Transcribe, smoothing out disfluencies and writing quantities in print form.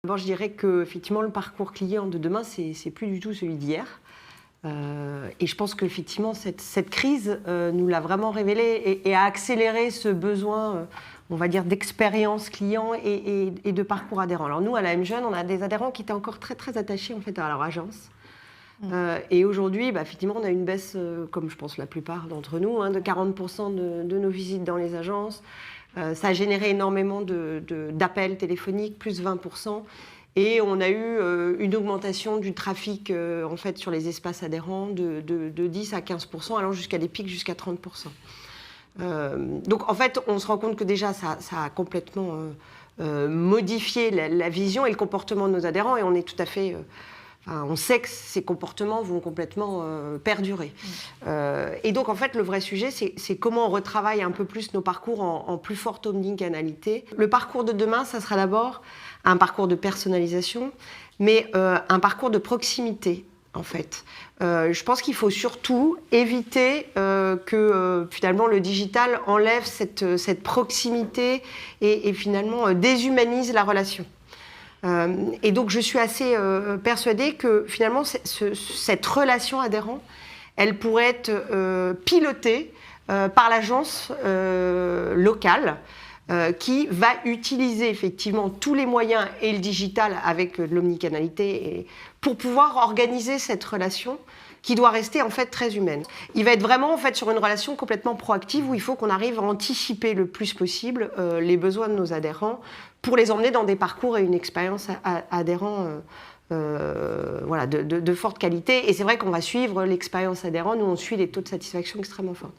D'abord, je dirais que effectivement, le parcours client de demain, c'est plus du tout celui d'hier. Et je pense qu'effectivement, cette crise nous l'a vraiment révélé et a accéléré ce besoin, on va dire, d'expérience client et de parcours adhérent. Alors nous, à la M-Jeune, on a des adhérents qui étaient encore très, très attachés en fait, à leur agence. Et aujourd'hui, effectivement, on a une baisse, comme je pense la plupart d'entre nous, de 40% de nos visites dans les agences. Ça a généré énormément d'appels téléphoniques, plus 20%. Et on a eu une augmentation du trafic en fait, sur les espaces adhérents de 10 à 15%, allant jusqu'à des pics jusqu'à 30%. Donc en fait, on se rend compte que déjà, ça a complètement modifié la vision et le comportement de nos adhérents. Et on est tout à fait... on sait que ces comportements vont complètement perdurer. Et donc, en fait, le vrai sujet, c'est comment on retravaille un peu plus nos parcours en plus forte omnicanalité. Le parcours de demain, ça sera d'abord un parcours de personnalisation, mais un parcours de proximité, en fait. Je pense qu'il faut surtout éviter que finalement le digital enlève cette proximité et finalement déshumanise la relation. Et donc, je suis assez persuadée que finalement, cette relation adhérent, elle pourrait être pilotée par l'agence locale qui va utiliser effectivement tous les moyens et le digital avec l'omnicanalité pour pouvoir organiser cette relation qui doit rester en fait très humaine. Il va être vraiment en fait sur une relation complètement proactive où il faut qu'on arrive à anticiper le plus possible les besoins de nos adhérents pour les emmener dans des parcours et une expérience adhérent voilà, de forte qualité. Et c'est vrai qu'on va suivre l'expérience adhérent, nous on suit les taux de satisfaction extrêmement forts.